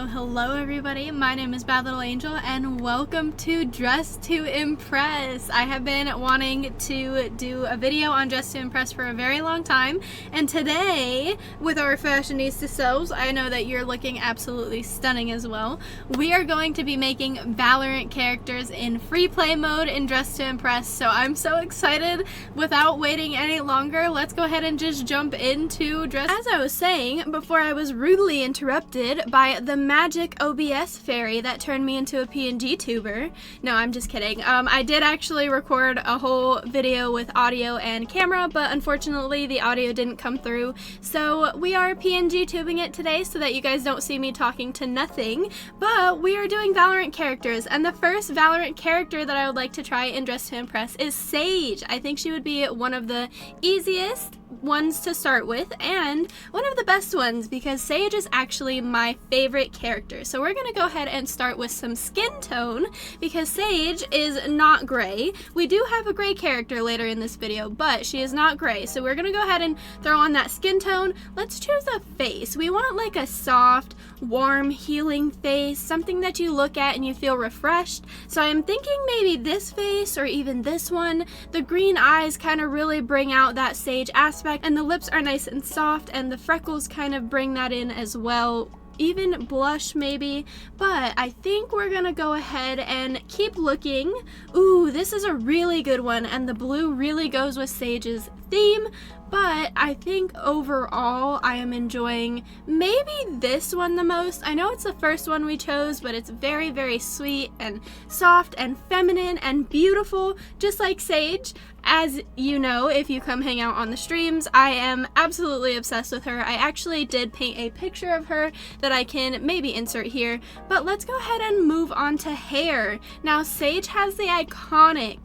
Hello everybody, my name is Bad Little Angel and welcome to Dress to Impress. I have been wanting to do a video on Dress to Impress for a very long time, and today, with our fashionista selves, I know that you're looking absolutely stunning as well. We are going to be making Valorant characters in Freeplay mode in Dress to Impress, so I'm so excited. Without waiting any longer, let's go ahead and just jump into Dress. As I was saying, before I was rudely interrupted by the magic OBS fairy that turned me into a PNG tuber. No, I'm just kidding. I did actually record a whole video with audio and camera, but unfortunately the audio didn't come through. So we are PNG tubing it today so that you guys don't see me talking to nothing, but we are doing Valorant characters, and the first Valorant character that I would like to try in Dress to Impress is Sage. I think she would be one of the easiest ones to start with and one of the best ones because Sage is actually my favorite character. So we're gonna go ahead and start with some skin tone because Sage is not gray. We do have a gray character later in this video, but she is not gray. So we're gonna go ahead and throw on that skin tone. Let's choose a face. We want like a soft, warm, healing face, something that you look at and you feel refreshed. So I'm thinking maybe this face or even this one. The green eyes kind of really bring out that Sage aspect, and the lips are nice and soft, and the freckles kind of bring that in as well. Even blush maybe, but I think we're gonna go ahead and keep looking. Ooh, this is a really good one, and the blue really goes with Sage's theme, but I think overall I am enjoying maybe this one the most. I know it's the first one we chose, but it's very, very sweet and soft and feminine and beautiful, just like Sage. As you know, if you come hang out on the streams, I am absolutely obsessed with her. I actually did paint a picture of her that I can maybe insert here, but let's go ahead and move on to hair. Now, Sage has the iconic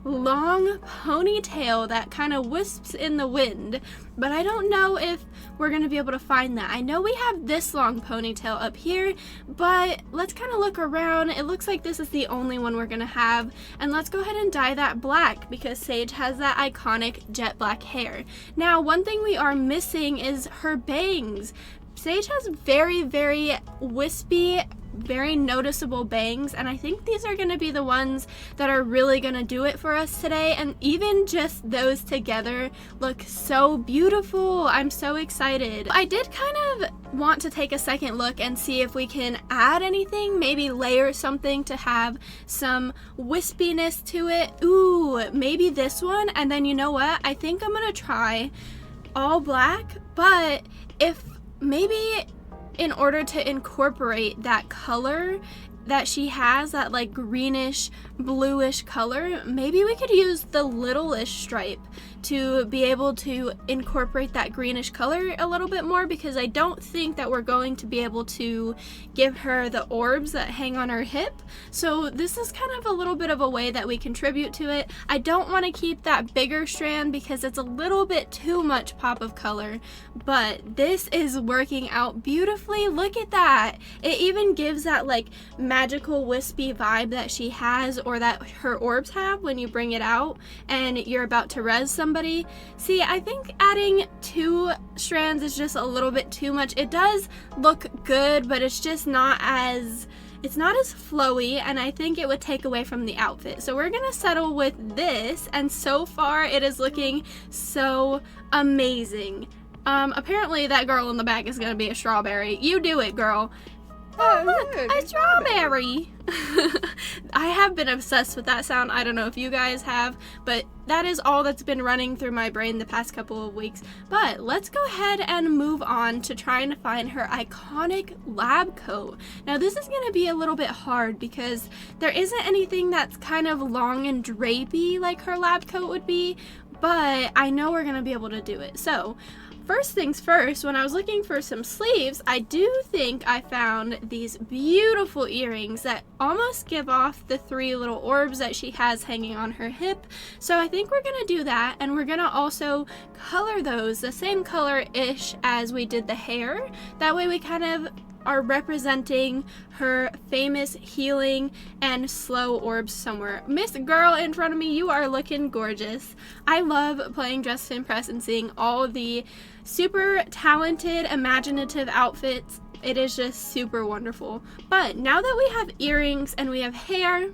long ponytail that kind of wisps in the wind, but I don't know if we're gonna be able to find that. I know we have this long ponytail up here, but let's kind of look around. It looks like this is the only one we're gonna have, and let's go ahead and dye that black because Sage has that iconic jet black hair. Now, one thing we are missing is her bangs. Sage has very, very wispy, very noticeable bangs, and I think these are going to be the ones that are really going to do it for us today, and even just those together look so beautiful. I'm so excited. I did kind of want to take a second look and see if we can add anything, maybe layer something to have some wispiness to it. Ooh, maybe this one, and then you know what? I think I'm going to try all black, but if maybe in order to incorporate that color that she has, that like greenish bluish color, maybe we could use the littleish stripe to be able to incorporate that greenish color a little bit more, because I don't think that we're going to be able to give her the orbs that hang on her hip. So this is kind of a little bit of a way that we contribute to it. I don't want to keep that bigger strand because it's a little bit too much pop of color, but this is working out beautifully. Look at that. It even gives that like magical wispy vibe that she has, or that her orbs have when you bring it out and you're about to res somebody. See, I think adding 2 strands is just a little bit too much. It does look good, but it's just not as flowy, and I think it would take away from the outfit. So we're gonna settle with this, and so far it is looking so amazing. Apparently that girl in the back is gonna be a strawberry. You do it, girl. Oh, look, a strawberry. I have been obsessed with that sound. I don't know if you guys have, but that is all that's been running through my brain the past couple of weeks. But let's go ahead and move on to trying to find her iconic lab coat. Now, this is going to be a little bit hard because there isn't anything that's kind of long and drapey like her lab coat would be, but I know we're going to be able to do it. So first things first, when I was looking for some sleeves, I do think I found these beautiful earrings that almost give off the 3 little orbs that she has hanging on her hip. So I think we're gonna do that, and we're gonna also color those the same color-ish as we did the hair. That way we kind of are representing her famous healing and slow orbs somewhere. Miss Girl in front of me, you are looking gorgeous. I love playing Dress to Impress and seeing all the super talented, imaginative outfits It is just super wonderful. But now that we have earrings and we have hair,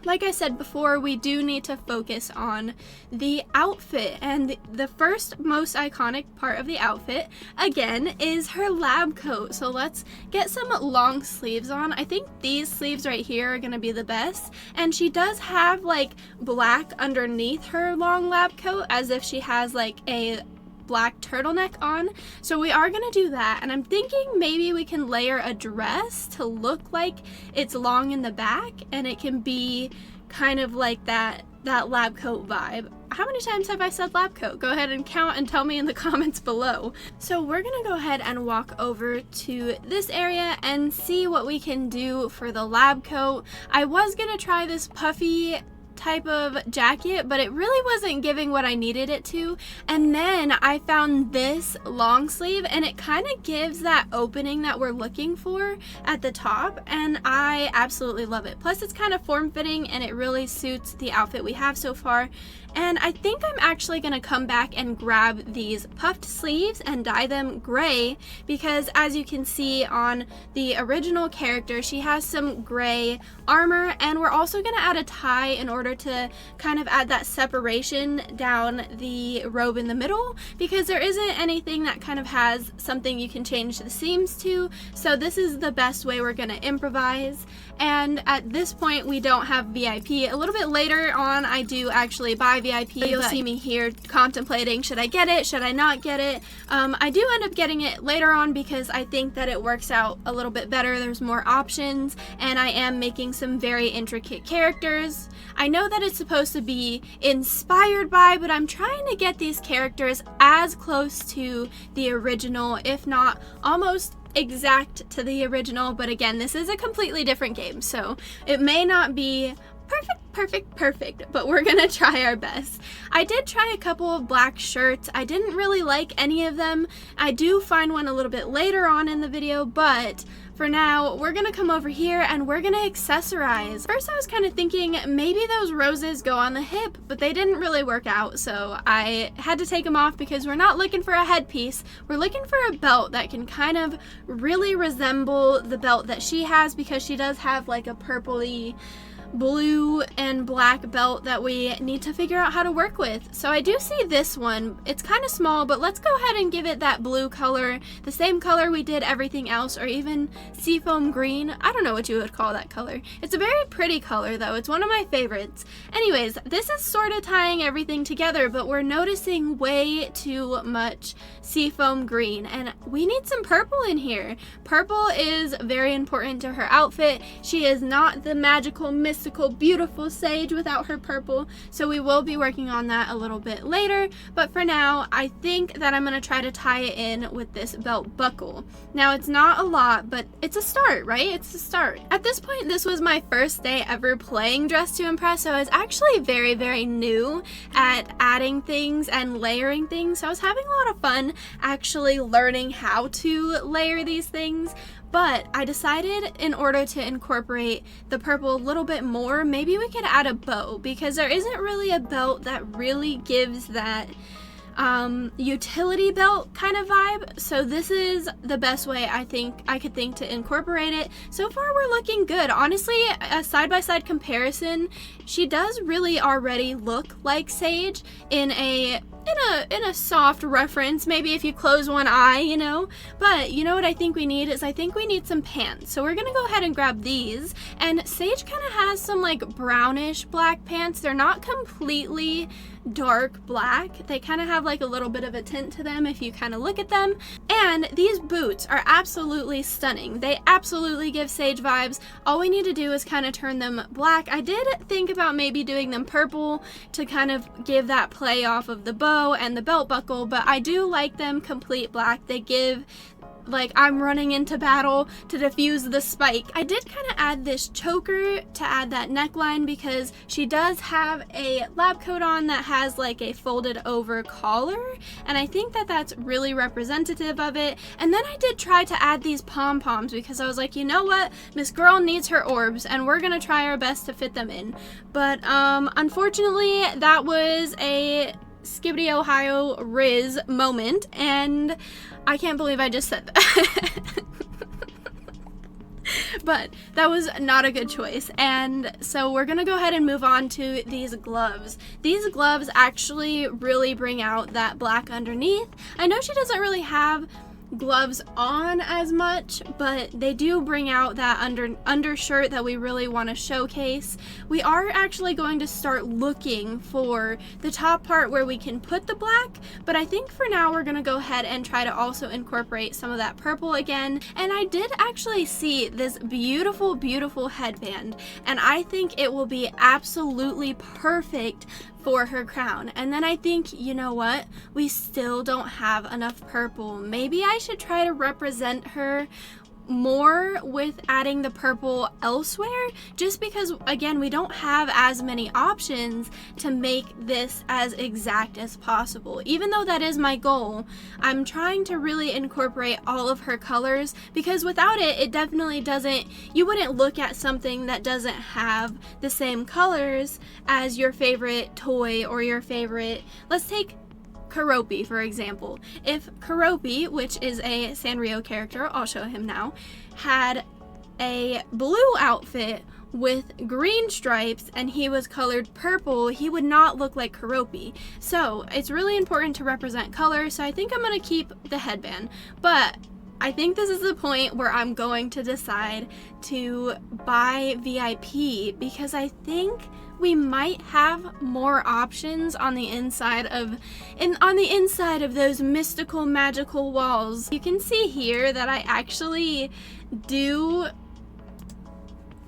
like I said before, we do need to focus on the outfit, and the first most iconic part of the outfit, again, is her lab coat. So let's get some long sleeves on. I think these sleeves right here are gonna be the best, and she does have like black underneath her long lab coat, as if she has like a black turtleneck on. So we are gonna do that, and I'm thinking maybe we can layer a dress to look like it's long in the back, and it can be kind of like that lab coat vibe. How many times have I said lab coat? Go ahead and count and tell me in the comments below. So we're gonna go ahead and walk over to this area and see what we can do for the lab coat. I was gonna try this puffy type of jacket, but it really wasn't giving what I needed it to, and then I found this long sleeve, and it kind of gives that opening that we're looking for at the top, and I absolutely love it. Plus it's kind of form-fitting, and it really suits the outfit we have so far. And I think I'm actually gonna come back and grab these puffed sleeves and dye them gray, because as you can see on the original character, she has some gray armor, and we're also gonna add a tie in order to kind of add that separation down the robe in the middle, because there isn't anything that kind of has something you can change the seams to. So this is the best way we're gonna improvise. And at this point we don't have VIP. A little bit later on I do actually buy VIP. You'll see me here contemplating, should I get it, should I not get it? I do end up getting it later on because I think that it works out a little bit better. There's more options, and I am making some very intricate characters. I know that it's supposed to be inspired by, but I'm trying to get these characters as close to the original, if not almost exact to the original. But again, this is a completely different game, so it may not be perfect, but we're gonna try our best. I did try a couple of black shirts. I didn't really like any of them. I do find one a little bit later on in the video, but for now, we're gonna come over here and we're gonna accessorize. First, I was kind of thinking maybe those roses go on the hip, but they didn't really work out, so I had to take them off because we're not looking for a headpiece. We're looking for a belt that can kind of really resemble the belt that she has, because she does have like a purpley blue and black belt that we need to figure out how to work with. So I do see this one. It's kind of small, but let's go ahead and give it that blue color, the same color we did everything else, or even seafoam green. I don't know what you would call that color. It's a very pretty color though. It's one of my favorites. Anyways, this is sort of tying everything together, but we're noticing way too much seafoam green, and we need some purple in here. Purple is very important to her outfit. She is not the magical, mystical, beautiful sage without her purple, so we will be working on that a little bit later. But for now, I think that I'm going to try to tie it in with this belt buckle. Now, it's not a lot, but it's a start, right? It's a start. At this point, this was my first day ever playing Dress to Impress, so I was actually very, very new at adding things and layering things, so I was having a lot of fun actually learning how to layer these things. But I decided, in order to incorporate the purple a little bit more, maybe we could add a bow, because there isn't really a belt that really gives that utility belt kind of vibe. So this is the best way I could think to incorporate it. So far we're looking good. Honestly, a side-by-side comparison, she does really already look like Sage in a soft reference, maybe if you close one eye, you know. But you know what I think we need is, I think we need some pants. So we're gonna go ahead and grab these, and Sage kind of has some like brownish black pants. They're not completely dark black. They kind of have like a little bit of a tint to them if you kind of look at them. And these boots are absolutely stunning. They absolutely give Sage vibes. All we need to do is kind of turn them black. I did think about maybe doing them purple to kind of give that play off of the bow and the belt buckle, but I do like them complete black. They give like I'm running into battle to defuse the spike. I did kind of add this choker to add that neckline, because she does have a lab coat on that has like a folded over collar, and I think that that's really representative of it. And then I did try to add these pom-poms, because I was like, you know what, Miss Girl needs her orbs, and we're gonna try our best to fit them in. But unfortunately, that was a Skibbity Ohio Riz moment, and I can't believe I just said that. but that was not a good choice. And so we're gonna go ahead and move on to these gloves. These gloves actually really bring out that black underneath. I know she doesn't really have gloves on as much, but they do bring out that undershirt that we really want to showcase. We are actually going to start looking for the top part where we can put the black, but I think for now we're gonna go ahead and try to also incorporate some of that purple again. And I did actually see this beautiful headband, and I think it will be absolutely perfect for her crown. And then I think, you know what, we still don't have enough purple. Maybe I should try to represent her more with adding the purple elsewhere, just because again we don't have as many options to make this as exact as possible. Even though that is my goal, I'm trying to really incorporate all of her colors, because without it, it definitely doesn't, you wouldn't look at something that doesn't have the same colors as your favorite toy or your favorite, let's take Keroppi, for example. If Keroppi, which is a Sanrio character, I'll show him now, had a blue outfit with green stripes and he was colored purple, he would not look like Keroppi. So it's really important to represent color, so I think I'm gonna keep the headband. But I think this is the point where I'm going to decide to buy VIP, because I think we might have more options on the inside of those mystical magical walls. You can see here that I actually do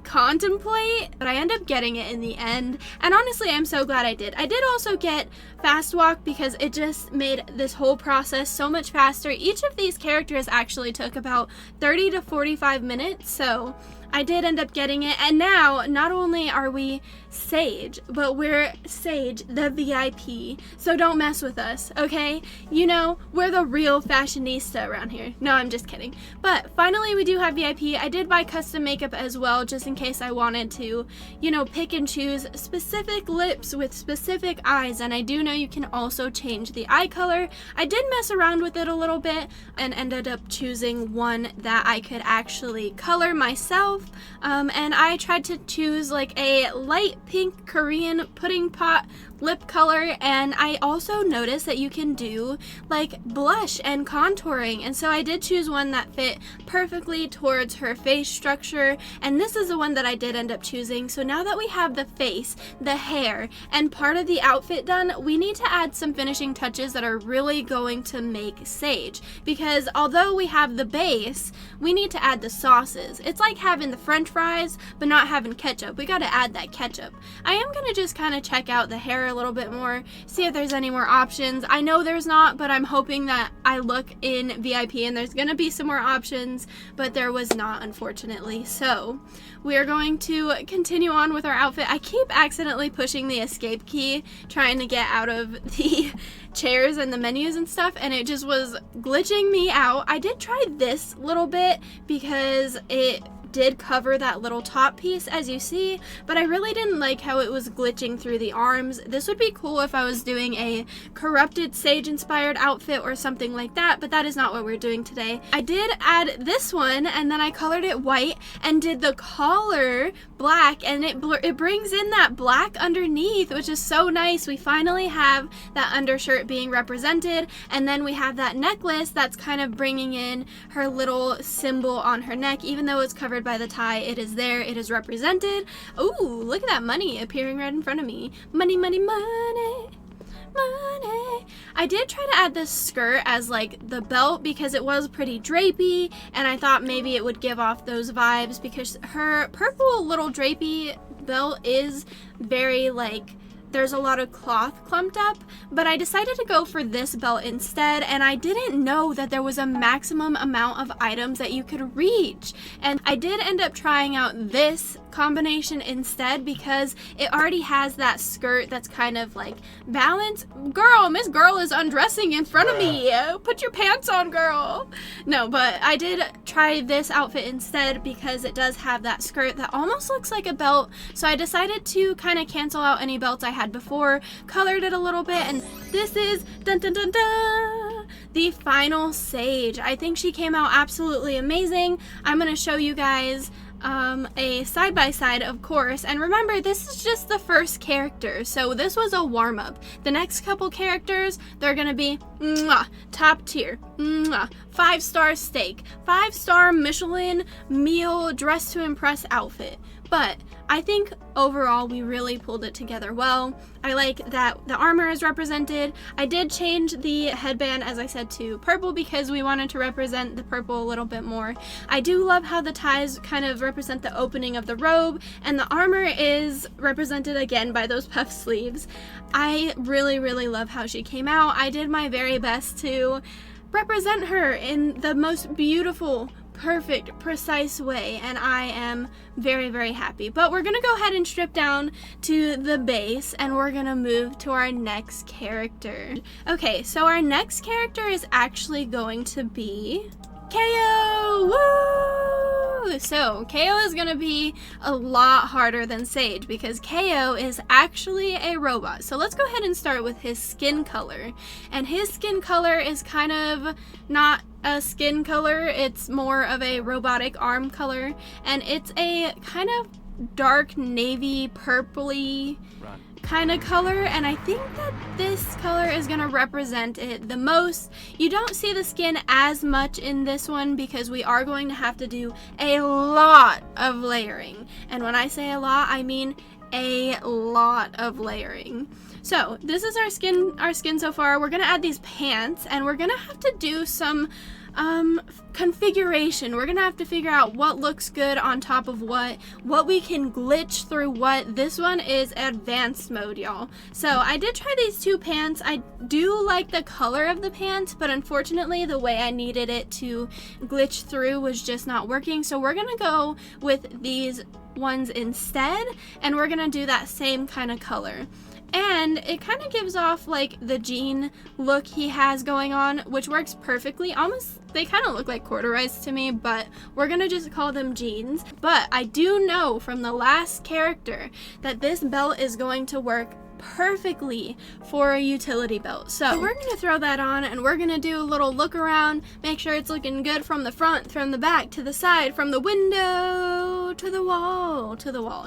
contemplate, but I end up getting it in the end, and honestly I'm so glad I did. I did also get fast walk because it just made this whole process so much faster. Each of these characters actually took about 30 to 45 minutes, so I did end up getting it. And now not only are we Sage, but we're Sage the VIP, so don't mess with us, okay? You know, we're the real fashionista around here. No, I'm just kidding. But finally we do have VIP. I did buy custom makeup as well, just in case I wanted to, you know, pick and choose specific lips with specific eyes, and I do know you can also change the eye color. I did mess around with it a little bit and ended up choosing one that I could actually color myself, and I tried to choose like a light pink Korean pudding pot lip color, and I also noticed that you can do like blush and contouring, and so I did choose one that fit perfectly towards her face structure, and this is the one that I did end up choosing. So now that we have the face, the hair, and part of the outfit done, we need to add some finishing touches that are really going to make Sage, because although we have the base, we need to add the sauces. It's like having the french fries but not having ketchup. We got to add that ketchup. I am going to just kind of check out the hair a little bit more, see if there's any more options. I know there's not, but I'm hoping that I look in VIP and there's gonna be some more options, but there was not, unfortunately. So we are going to continue on with our outfit. I keep accidentally pushing the escape key trying to get out of the chairs and the menus and stuff, and it just was glitching me out. I did try this little bit because it did cover that little top piece, as you see, but I really didn't like how it was glitching through the arms. This would be cool if I was doing a corrupted Sage inspired outfit or something like that, but that is not what we're doing today. I did add this one, and then I colored it white and did the collar black, and it brings in that black underneath, which is so nice. We finally have that undershirt being represented, and then we have that necklace that's kind of bringing in her little symbol on her neck. Even though it's covered by the tie, it is there, it is represented. Ooh, look at that money appearing right in front of me. Money, money, money, money. I did try to add this skirt as like the belt because it was pretty drapey, and I thought maybe it would give off those vibes because her purple little drapey belt is very like, there's a lot of cloth clumped up, but I decided to go for this belt instead, and I didn't know that there was a maximum amount of items that you could reach, and I did end up trying out this combination instead because it already has that skirt that's kind of like balanced. Girl, Miss Girl is undressing in front of me. Put your pants on, girl. No, but I did try this outfit instead because it does have that skirt that almost looks like a belt, so I decided to kind of cancel out any belts I had before, colored it a little bit, and this is dun dun dun dun, the final Sage. I think she came out absolutely amazing. I'm gonna show you guys a side-by-side, of course. And remember, this is just the first character, so this was a warm-up. The next couple characters, they're gonna be top tier, 5-star steak, 5-star Michelin meal dress to impress outfit. But I think overall we really pulled it together well. I like that the armor is represented. I did change the headband, as I said, to purple because we wanted to represent the purple a little bit more. I do love how the ties kind of represent the opening of the robe, and the armor is represented again by those puff sleeves. I really, really love how she came out. I did my very best to represent her in the most beautiful, perfect, precise way, and I am very, very happy. But we're gonna go ahead and strip down to the base, and we're gonna move to our next character. Okay, so our next character is actually going to be KO! Woo! So KO is gonna be a lot harder than Sage because KO is actually a robot. So let's go ahead and start with his skin color. And his skin color is kind of not a skin color, it's more of a robotic arm color, and it's a kind of dark navy purpley kind of color, and I think that this color is going to represent it the most. You don't see the skin as much in this one because we are going to have to do a lot of layering, and when I say a lot, I mean a lot of layering. So this is our skin so far. We're gonna add these pants, and we're gonna have to do some configuration. We're gonna have to figure out what looks good on top of what we can glitch through what. This one is advanced mode, y'all. So I did try these two pants. I do like the color of the pants, but unfortunately the way I needed it to glitch through was just not working. So we're gonna go with these ones instead, and we're gonna do that same kind of color. And it kind of gives off like the jean look he has going on, which works perfectly. Almost, they kind of look like corduroys to me, but we're gonna just call them jeans. But I do know from the last character that this belt is going to work perfectly for a utility belt. So we're gonna throw that on, and we're gonna do a little look around, make sure it's looking good from the front, from the back, to the side, from the window to the wall,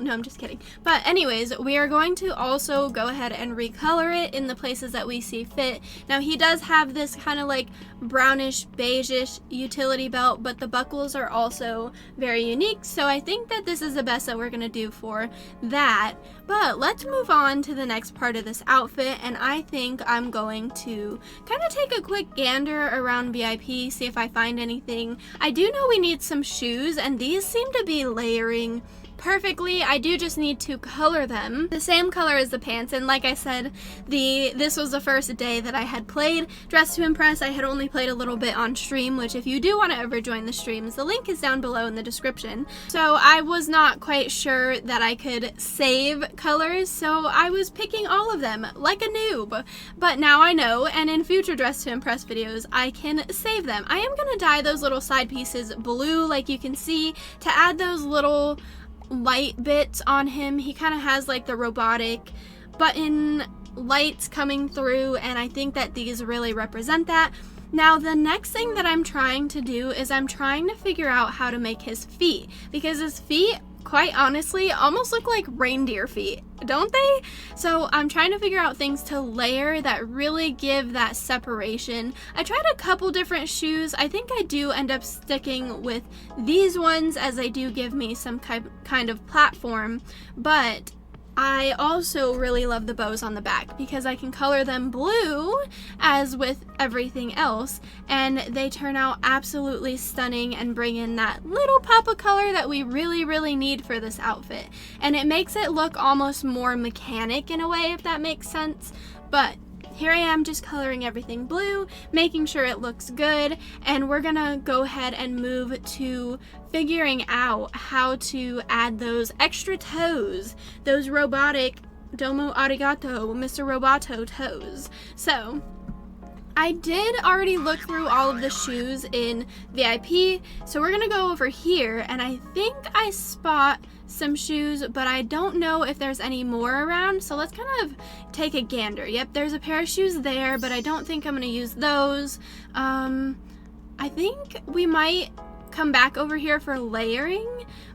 No, I'm just kidding. But anyways, we are going to also go ahead and recolor it in the places that we see fit. Now he does have this kind of like brownish beigeish utility belt, but the buckles are also very unique, so I think that this is the best that we're gonna do for that. But let's move on to the next part of this outfit, and I think I'm going to kind of take a quick gander around VIP, see if I find anything. I do know we need some shoes, and these seem to be layering perfectly. I do just need to color them the same color as the pants, and like I said, this was the first day that I had played Dress to Impress. I had only played a little bit on stream, which if you do want to ever join the streams, the link is down below in the description. So I was not quite sure that I could save colors, so I was picking all of them like a noob, but now I know, and in future Dress to Impress videos I can save them. I am gonna dye those little side pieces blue, like you can see, to add those little light bits on him. He kind of has like the robotic button lights coming through, and I think that these really represent that. Now the next thing that I'm trying to do is I'm trying to figure out how to make his feet, because his feet, quite honestly, almost look like reindeer feet, don't they? So I'm trying to figure out things to layer that really give that separation. I tried a couple different shoes. I think I do end up sticking with these ones, as they do give me some kind of platform, but I also really love the bows on the back because I can color them blue as with everything else, and they turn out absolutely stunning and bring in that little pop of color that we really, really need for this outfit. And it makes it look almost more mechanic in a way, if that makes sense. But here I am just coloring everything blue, making sure it looks good, and we're gonna go ahead and move to figuring out how to add those extra toes, those robotic domo arigato, Mr. Roboto toes. So I did already look through all of the shoes in VIP, so we're gonna go over here, and I think I spot some shoes, but I don't know if there's any more around, so let's kind of take a gander. Yep, there's a pair of shoes there, but I don't think I'm gonna use those. I think we might come back over here for layering,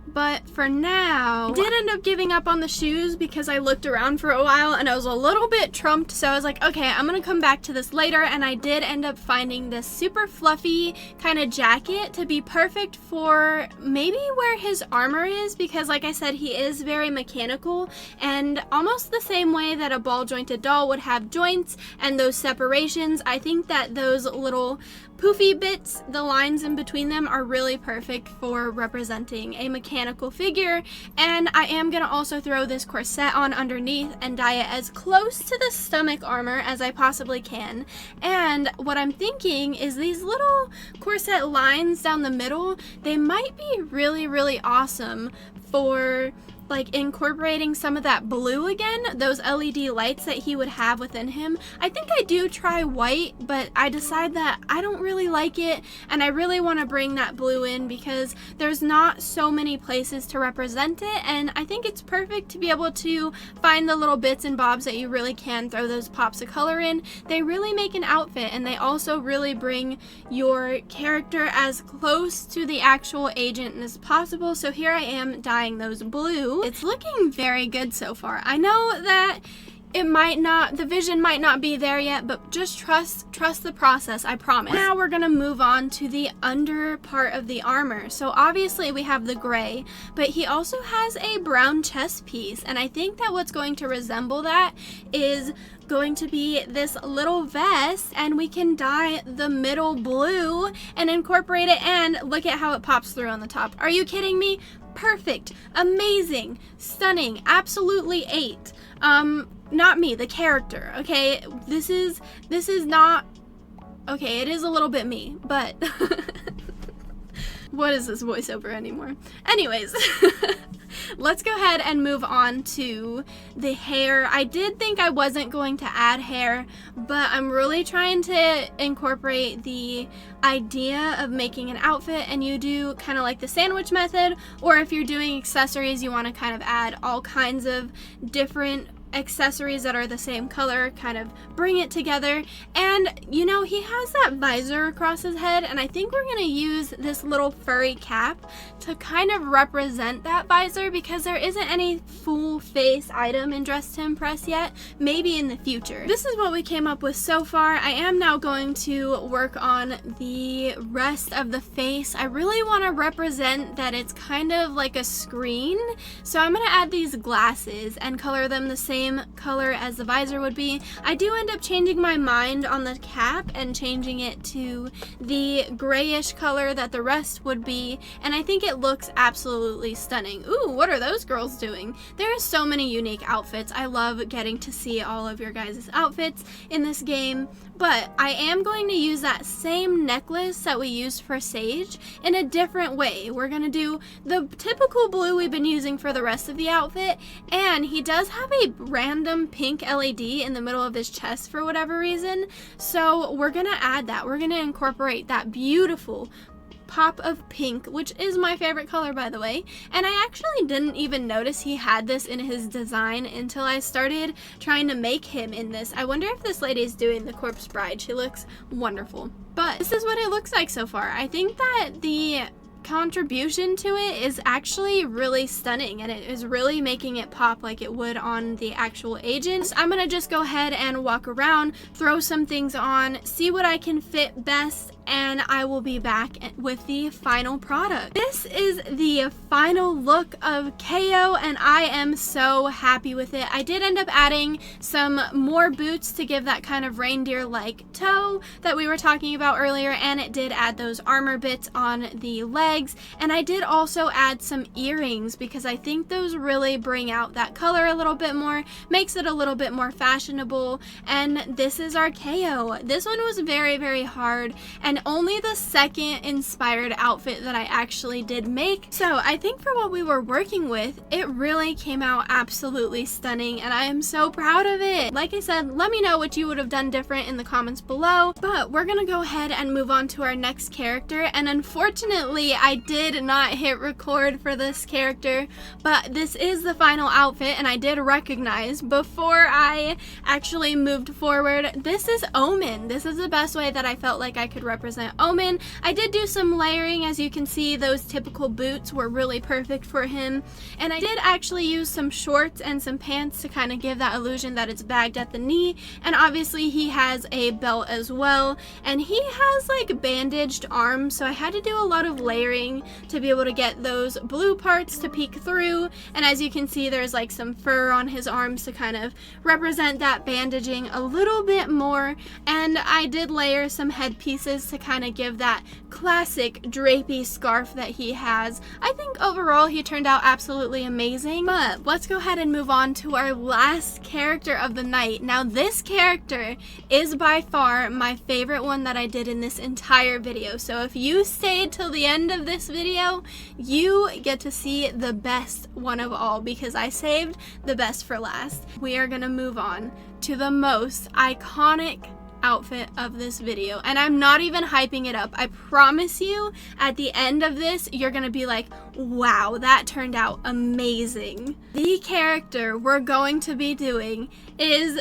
But for now, I did end up giving up on the shoes because I looked around for a while and I was a little bit trumped. So I was like, okay, I'm gonna come back to this later. And I did end up finding this super fluffy kind of jacket to be perfect for maybe where his armor is, because like I said, he is very mechanical, and almost the same way that a ball jointed doll would have joints and those separations, I think that those little poofy bits, the lines in between them, are really perfect for representing a mechanical figure. And I am gonna also throw this corset on underneath and dye it as close to the stomach armor as I possibly can. And what I'm thinking is these little corset lines down the middle, they might be really, really awesome for like incorporating some of that blue again, those LED lights that he would have within him. I think I do try white, but I decide that I don't really like it, and I really want to bring that blue in because there's not so many places to represent it, and I think it's perfect to be able to find the little bits and bobs that you really can throw those pops of color in. They really make an outfit, and they also really bring your character as close to the actual agent as possible. So here I am dyeing those blue. It's looking very good so far. I know that it might not, the vision might not be there yet, but just trust the process, I promise. Now we're gonna move on to the under part of the armor. So obviously we have the gray, but he also has a brown chest piece, and I think that what's going to resemble that is going to be this little vest, and we can dye the middle blue and incorporate it, and look at how it pops through on the top. Are you kidding me? Perfect, amazing, stunning, absolutely 8. Not me, the character, okay? This is not, okay, it is a little bit me, but what is this voiceover anymore? Anyways, let's go ahead and move on to the hair. I did think I wasn't going to add hair, but I'm really trying to incorporate the idea of making an outfit, and you do kind of like the sandwich method, or if you're doing accessories, you want to kind of add all kinds of different accessories that are the same color, kind of bring it together. And you know, he has that visor across his head, and I think we're gonna use this little furry cap to kind of represent that visor, because there isn't any full face item in Dress to Impress yet. Maybe in the future. This is what we came up with so far. I am now going to work on the rest of the face. I really want to represent that it's kind of like a screen, so I'm gonna add these glasses and color them the same color as the visor would be. I do end up changing my mind on the cap and changing it to the grayish color that the rest would be, and I think it looks absolutely stunning. Ooh, what are those girls doing? There are so many unique outfits. I love getting to see all of your guys' outfits in this game, but I am going to use that same necklace that we used for Sage in a different way. We're gonna do the typical blue we've been using for the rest of the outfit, and he does have a random pink LED in the middle of his chest for whatever reason, so we're gonna add that. We're gonna incorporate that beautiful pop of pink, which is my favorite color, by the way. And I actually didn't even notice he had this in his design until I started trying to make him in this. I wonder if this lady is doing the Corpse Bride. She looks wonderful. But this is what it looks like so far. I think that the contribution to it is actually really stunning, and it is really making it pop like it would on the actual agent. I'm gonna just go ahead and walk around, throw some things on, see what I can fit best, and I will be back with the final product. This is the final look of KO, and I am so happy with it. I did end up adding some more boots to give that kind of reindeer-like toe that we were talking about earlier, and it did add those armor bits on the legs, and I did also add some earrings because I think those really bring out that color a little bit more, makes it a little bit more fashionable, and this is our KO. This one was very, very hard, and only the second inspired outfit that I actually did make. So I think for what we were working with, it really came out absolutely stunning, and I am so proud of it. Like I said, let me know what you would have done different in the comments below, but we're gonna go ahead and move on to our next character. And unfortunately, I did not hit record for this character, but this is the final outfit, and I did recognize before I actually moved forward, this is Omen. This is the best way that I felt like I could represent represent Omen. I did do some layering. As you can see, those typical boots were really perfect for him. And I did actually use some shorts and some pants to kind of give that illusion that it's bagged at the knee. And obviously he has a belt as well. And he has like bandaged arms, so I had to do a lot of layering to be able to get those blue parts to peek through. And as you can see, there's like some fur on his arms to kind of represent that bandaging a little bit more. And I did layer some headpieces to kind of give that classic drapey scarf that he has. I think overall he turned out absolutely amazing. But let's go ahead and move on to our last character of the night. Now this character is by far my favorite one that I did in this entire video. So if you stayed till the end of this video, you get to see the best one of all, because I saved the best for last. We are gonna move on to the most iconic outfit of this video, and I'm not even hyping it up. I promise you at the end of this you're gonna be like, wow, that turned out amazing. The character we're going to be doing is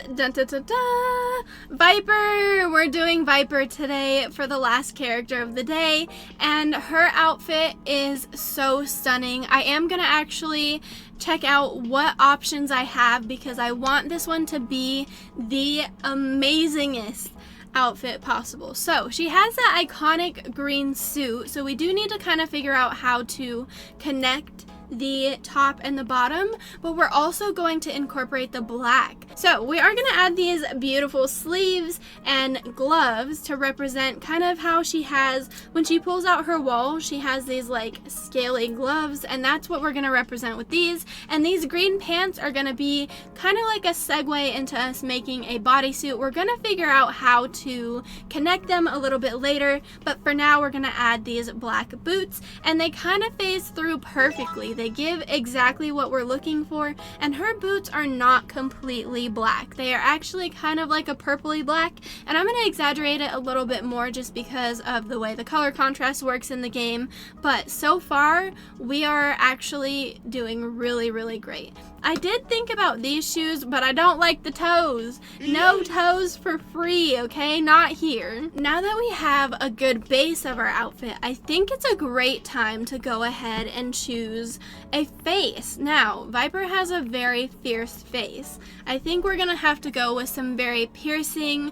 Viper. We're doing Viper today for the last character of the day, and her outfit is so stunning. I am gonna actually check out what options I have, because I want this one to be the amazingest outfit possible. So she has that iconic green suit, so we do need to kind of figure out how to connect the top and the bottom, but we're also going to incorporate the black. So we are going to add these beautiful sleeves and gloves to represent kind of how she has, when she pulls out her wall, she has these like scaly gloves, and that's what we're going to represent with these. And these green pants are going to be kind of like a segue into us making a bodysuit. We're going to figure out how to connect them a little bit later, but for now we're going to add these black boots, and they kind of phase through perfectly. They give exactly what we're looking for, and her boots are not completely black. They are actually kind of like a purpley black, and I'm going to exaggerate it a little bit more just because of the way the color contrast works in the game, but so far we are actually doing really, really great. I did think about these shoes, but I don't like the toes. No toes for free, okay? Not here. Now that we have a good base of our outfit, I think it's a great time to go ahead and choose a face. Now, Viper has a very fierce face. I think we're gonna have to go with some very piercing,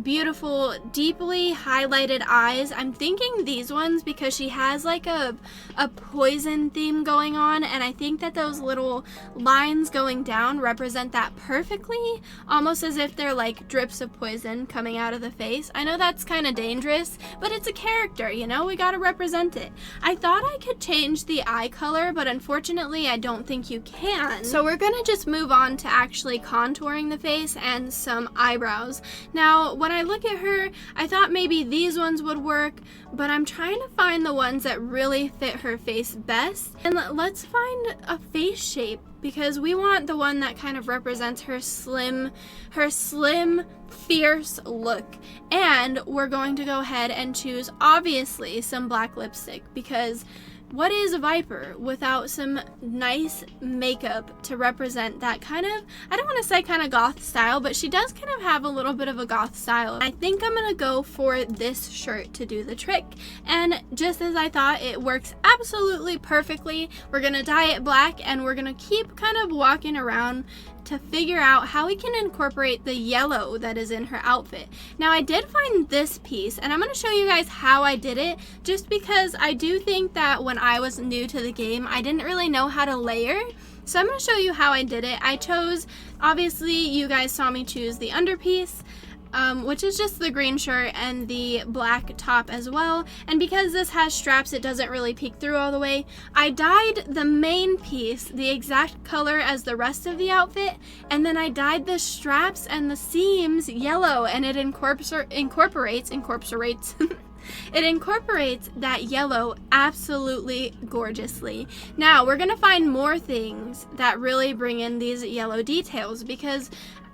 beautiful, deeply highlighted eyes. I'm thinking these ones because she has like a poison theme going on, and I think that those little lines going down represent that perfectly, almost as if they're like drips of poison coming out of the face. I know that's kind of dangerous, but it's a character, you know, we gotta represent it. I thought I could change the eye color, but unfortunately I don't think you can. So we're gonna just move on to actually contouring the face and some eyebrows. Now, when I look at her, I thought maybe these ones would work, but I'm trying to find the ones that really fit her face best. And let's find a face shape, because we want the one that kind of represents her slim, fierce look. And we're going to go ahead and choose, obviously, some black lipstick, because what is Viper without some nice makeup to represent that kind of, I don't want to say kind of goth style, but she does kind of have a little bit of a goth style. I think I'm gonna go for this shirt to do the trick, and just as I thought, it works absolutely perfectly. We're gonna dye it black, and we're gonna keep kind of walking around to figure out how we can incorporate the yellow that is in her outfit. Now, I did find this piece, and I'm going to show you guys how I did it, just because I do think that when I was new to the game, I didn't really know how to layer. So I'm going to show you how I did it. I chose, obviously, you guys saw me choose the underpiece, which is just the green shirt and the black top as well. And because this has straps, it doesn't really peek through all the way. I dyed the main piece the exact color as the rest of the outfit, and then I dyed the straps and the seams yellow, and it incorporates it incorporates that yellow absolutely gorgeously. Now, we're gonna find more things that really bring in these yellow details, because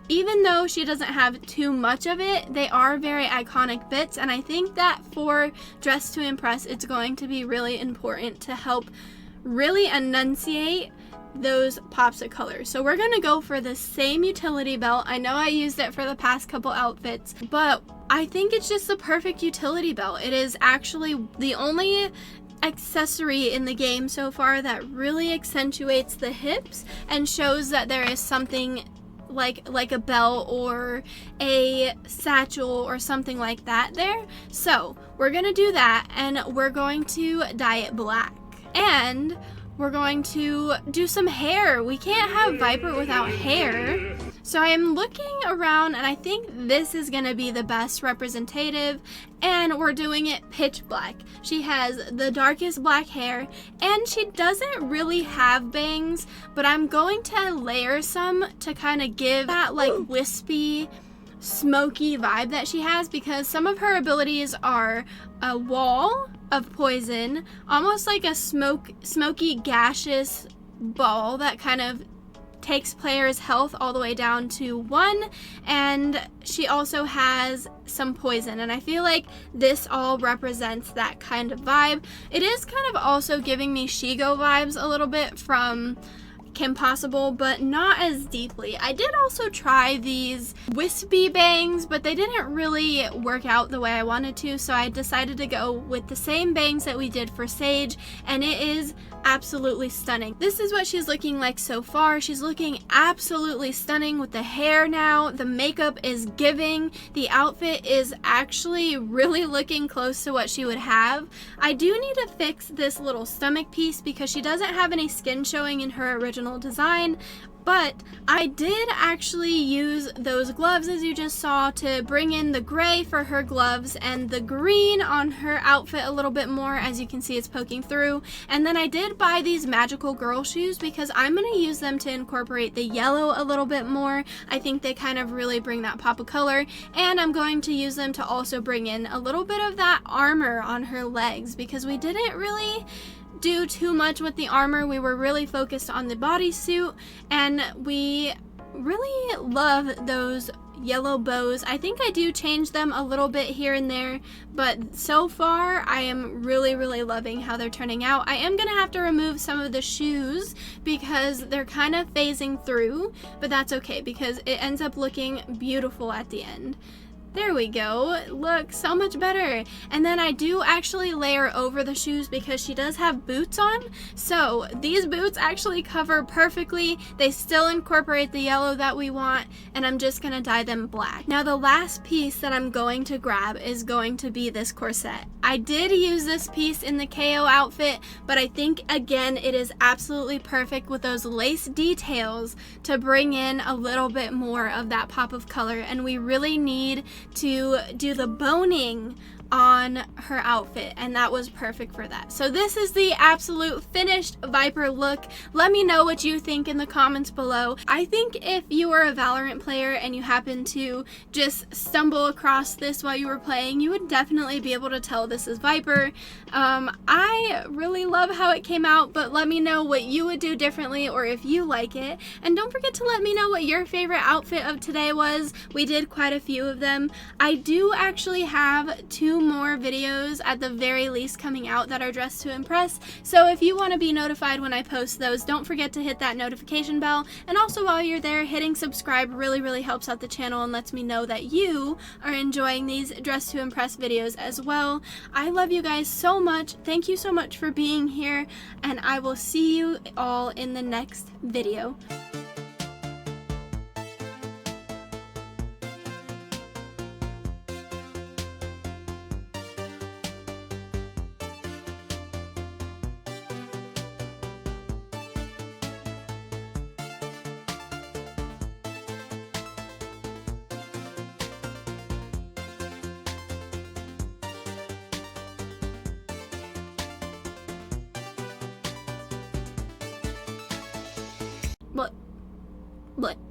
even though she doesn't have too much of it, they are very iconic bits, and I think that for Dress to Impress, it's going to be really important to help really enunciate those pops of color. So we're gonna go for the same utility belt. I know I used it for the past couple outfits, but I think it's just the perfect utility belt. It is actually the only accessory in the game so far that really accentuates the hips and shows that there is something like a belt or a satchel or something like that there. So we're gonna do that, and we're going to dye it black, and we're going to do some hair. We can't have Viper without hair. So I am looking around, and I think this is gonna be the best representative, and we're doing it pitch black. She has the darkest black hair, and she doesn't really have bangs, but I'm going to layer some to kind of give that like wispy, smoky vibe that she has, because some of her abilities are a wall of poison, almost like a smoky gaseous ball that kind of takes players' health all the way down to 1, and she also has some poison, and I feel like this all represents that kind of vibe. It is kind of also giving me Shigo vibes a little bit from Kim Possible, but not as deeply. I did also try these wispy bangs, but they didn't really work out the way I wanted to, so I decided to go with the same bangs that we did for Sage, and it is absolutely stunning. This is what she's looking like so far. She's looking absolutely stunning with the hair now. The makeup is giving. The outfit is actually really looking close to what she would have. I do need to fix this little stomach piece because she doesn't have any skin showing in her original design, but I did actually use those gloves, as you just saw, to bring in the gray for her gloves and the green on her outfit a little bit more. As you can see, it's poking through. And then I did buy these magical girl shoes because I'm going to use them to incorporate the yellow a little bit more. I think they kind of really bring that pop of color, and I'm going to use them to also bring in a little bit of that armor on her legs, because we didn't really do too much with the armor. We were really focused on the bodysuit, and we really love those yellow bows. I think I do change them a little bit here and there, but so far I am really loving how they're turning out. I am gonna have to remove some of the shoes because they're kind of phasing through, but that's okay because it ends up looking beautiful at the end. There we go. Look, so much better. And then I do actually layer over the shoes because she does have boots on. So these boots actually cover perfectly. They still incorporate the yellow that we want, and I'm just gonna dye them black. Now the last piece that I'm going to grab is going to be this corset. I did use this piece in the KO outfit, but I think again it is absolutely perfect with those lace details to bring in a little bit more of that pop of color, and we really need to do the boning on her outfit, and that was perfect for that. So this is the absolute finished Viper look. Let me know what you think in the comments below. I think if you are a Valorant player and you happen to just stumble across this while you were playing, you would definitely be able to tell this is Viper. I really love how it came out, but let me know what you would do differently or if you like it. And don't forget to let me know what your favorite outfit of today was. We did quite a few of them. I do actually have 2 more videos at the very least coming out that are dressed to impress, so if you want to be notified when I post those, don't forget to hit that notification bell. And also while you're there, hitting subscribe really helps out the channel and lets me know that you are enjoying these dressed to impress videos as well. I love you guys so much. Thank you so much for being here, and I will see you all in the next video. Look.